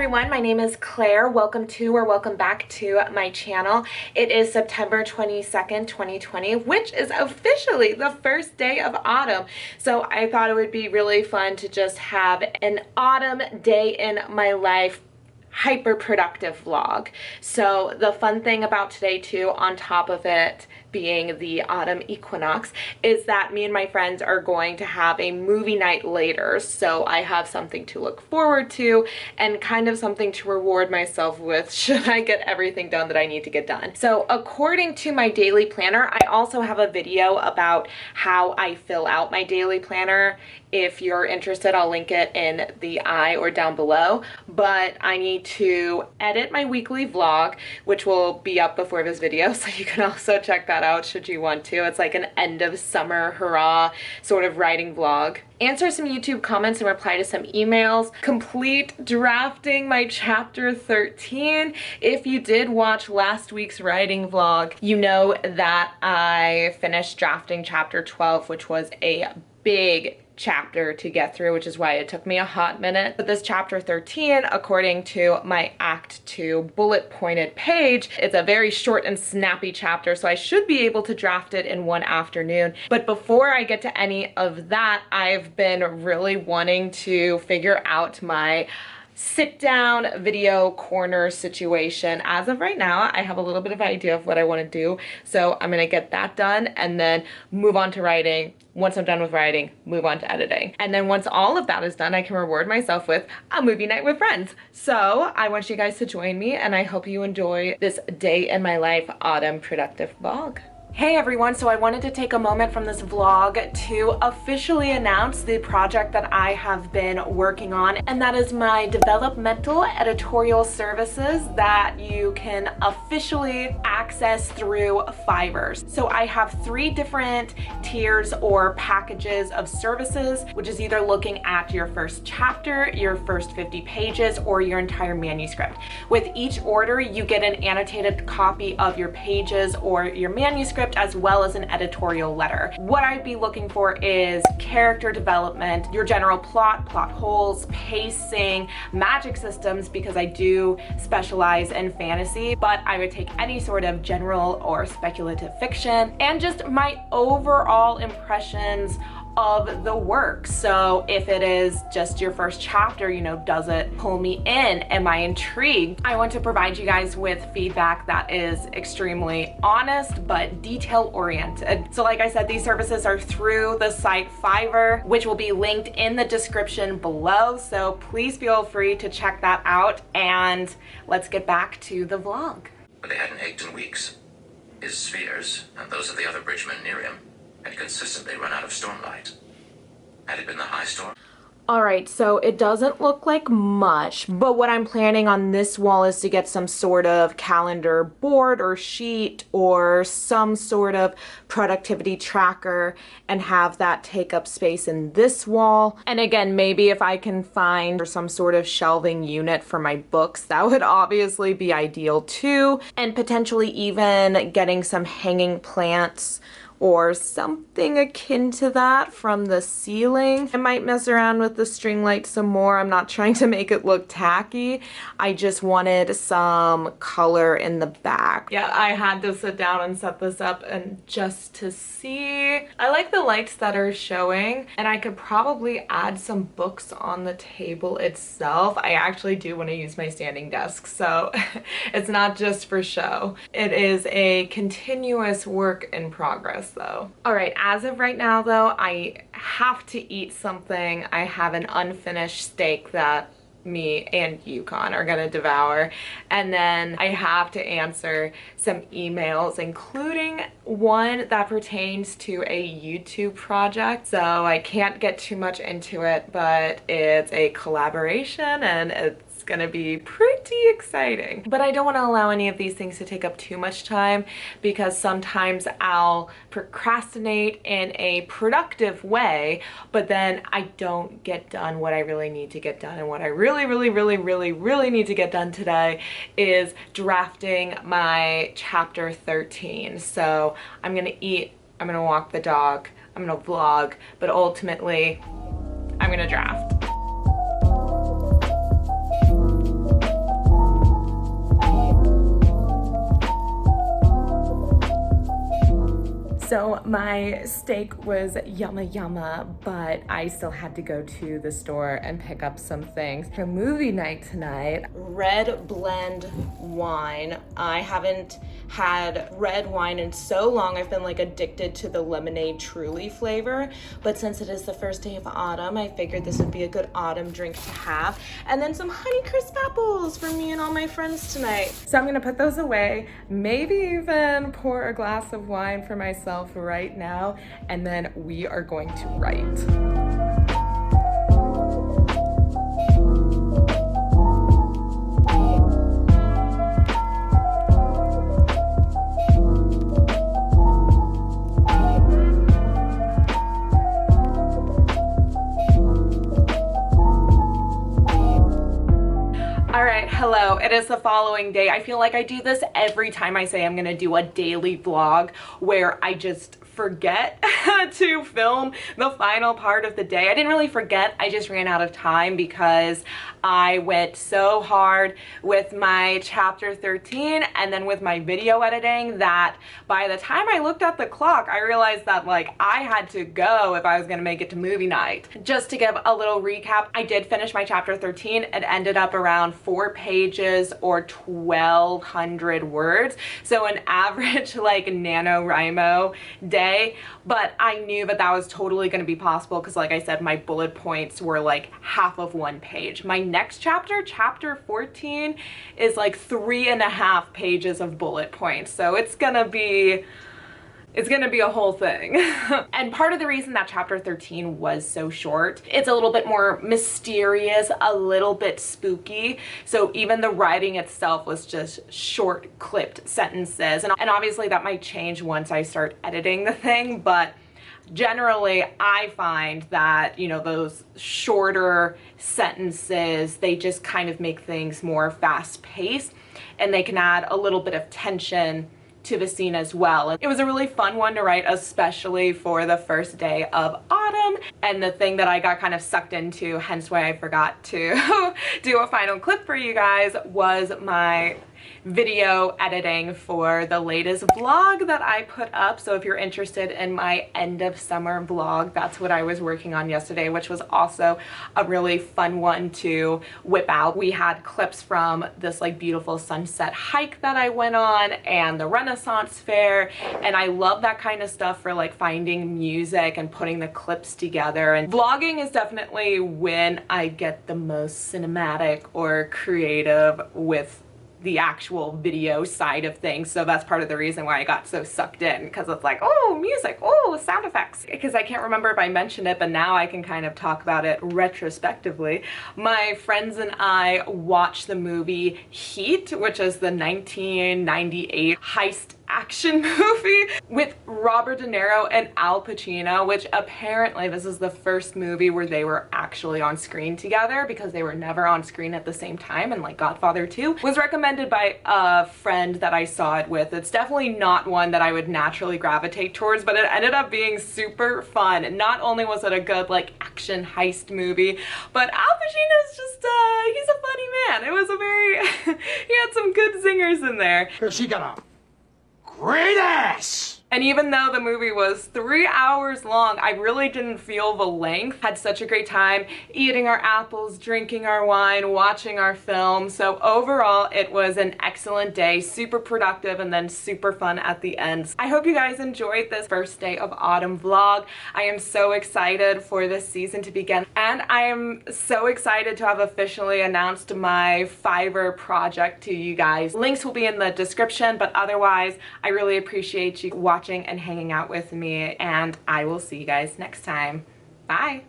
everyone, my name is Claire. Welcome to or welcome back to my channel. It is September 22nd, 2020, which is officially the first day of autumn. So I thought it would be really fun to just have an autumn day in my life hyper productive vlog. So the fun thing about today too, on top of it being the autumn equinox, is that me and my friends are going to have a movie night later. So I have something to look forward to and kind of something to reward myself with should I get everything done that I need to get done. So according to my daily planner, I also have a video about how I fill out my daily planner. If you're interested, I'll link it in the eye or down below. But I need to edit my weekly vlog, which will be up before this video, so you can also check that out should you want to. It's like an end of summer hurrah sort of writing vlog. Answer some YouTube comments and reply to some emails. Complete drafting my chapter 13. If you did watch last week's writing vlog, you know that I finished drafting chapter 12, which was a big chapter to get through, which is why it took me a hot minute. But this chapter 13, according to my Act 2 bullet pointed page, it's a very short and snappy chapter, so I should be able to draft it in one afternoon. But before I get to any of that, I've been really wanting to figure out my sit down video corner situation. As of right now, I have a little bit of idea of what I want to do, so I'm gonna get that done and then move on to writing. Once I'm done with writing, move on to editing. And then once all of that is done, I can reward myself with a movie night with friends. So I want you guys to join me, and I hope you enjoy this day in my life autumn productive vlog. Hey everyone, so I wanted to take a moment from this vlog to officially announce the project that I have been working on, and that is my developmental editorial services that you can officially access through Fiverr. So I have 3 different tiers or packages of services, which is either looking at your first chapter, your first 50 pages, or your entire manuscript. With each order, you get an annotated copy of your pages or your manuscript, as well as an editorial letter. What I'd be looking for is character development, your general plot holes, pacing, magic systems, because I do specialize in fantasy, but I would take any sort of general or speculative fiction, and just my overall impressions of the work. So if it is just your first chapter, you know, does it pull me in? Am I intrigued? I want to provide you guys with feedback that is extremely honest but detail oriented. So like I said, these services are through the site Fiverr, which will be linked in the description below. So please feel free to check that out, and let's get back to the vlog. But they hadn't ached in weeks. His spheres, and those of the other bridgemen near him, had consistently run out of stormlight. Had it been the high storm? Alright, so it doesn't look like much, but what I'm planning on this wall is to get some sort of calendar board or sheet or some sort of productivity tracker and have that take up space in this wall. And again, maybe if I can find some sort of shelving unit for my books, that would obviously be ideal too. And potentially even getting some hanging plants or something akin to that from the ceiling. I might mess around with the string light some more. I'm not trying to make it look tacky. I just wanted some color in the back. Yeah, I had to sit down and set this up and just to see. I like the lights that are showing, and I could probably add some books on the table itself. I actually do want to use my standing desk, so it's not just for show. It is a continuous work in progress though. Alright, as of right now though, I have to eat something. I have an unfinished steak that me and Yukon are gonna devour, and then I have to answer some emails, including one that pertains to a YouTube project. So I can't get too much into it, but it's a collaboration and it's gonna be pretty exciting. But I don't want to allow any of these things to take up too much time, because sometimes I'll procrastinate in a productive way, but then I don't get done what I really need to get done. And what I really need to get done today is drafting my chapter 13. So I'm gonna eat, I'm gonna walk the dog, I'm gonna vlog, but ultimately I'm gonna draft. So my steak was yumma yumma, but I still had to go to the store and pick up some things for movie night tonight. Red blend wine. I haven't had red wine in so long. I've been like addicted to the lemonade truly flavor, but since it is the first day of autumn, I figured this would be a good autumn drink to have. And then some Honeycrisp apples for me and all my friends tonight. So I'm gonna put those away, maybe even pour a glass of wine for myself right now, and then we are going to write. Hello, it is the following day. I feel like I do this every time I say I'm gonna do a daily vlog where I just forget to film the final part of the day. I didn't really forget, I just ran out of time because I went so hard with my chapter 13 and then with my video editing that by the time I looked at the clock, I realized that like I had to go if I was gonna make it to movie night. Just to give a little recap, I did finish my chapter 13. It ended up around 4 pages or 1,200 words. So an average like NaNoWriMo day, but I knew that that was totally going to be possible because like I said, my bullet points were like half of 1 page. My next chapter, chapter 14, is like 3.5 pages of bullet points. So it's gonna be a whole thing. And part of the reason that chapter 13 was so short, it's a little bit more mysterious, a little bit spooky. So even the writing itself was just short clipped sentences. And obviously that might change once I start editing the thing, but generally I find that, you know, those shorter sentences, they just kind of make things more fast paced and they can add a little bit of tension to the scene as well. And it was a really fun one to write, especially for the first day of autumn. And the thing that I got kind of sucked into, hence why I forgot to do a final clip for you guys, was my video editing for the latest vlog that I put up. So if you're interested in my end of summer vlog, that's what I was working on yesterday, which was also a really fun one to whip out. We had clips from this like beautiful sunset hike that I went on and the Renaissance Fair, and I love that kind of stuff for like finding music and putting the clips together. And vlogging is definitely when I get the most cinematic or creative with the actual video side of things. So that's part of the reason why I got so sucked in, because it's like, oh, music, oh, sound effects. Because I can't remember if I mentioned it, but now I can kind of talk about it retrospectively. My friends and I watched the movie Heat, which is the 1998 heist action movie with Robert De Niro and Al Pacino, which apparently this is the first movie where they were actually on screen together, because they were never on screen at the same time. And like Godfather 2 was recommended by a friend that I saw it with. It's definitely not one that I would naturally gravitate towards, but it ended up being super fun. And not only was it a good like action heist movie, but Al Pacino's just he's a funny man. It was a very he had some good zingers in there. She got a great ass! And even though the movie was 3 hours long, I really didn't feel the length. Had such a great time eating our apples, drinking our wine, watching our film. So overall, it was an excellent day, super productive, and then super fun at the end. I hope you guys enjoyed this first day of autumn vlog. I am so excited for this season to begin, and I am so excited to have officially announced my Fiverr project to you guys. Links will be in the description, but otherwise, I really appreciate you watching and hanging out with me, and I will see you guys next time. Bye!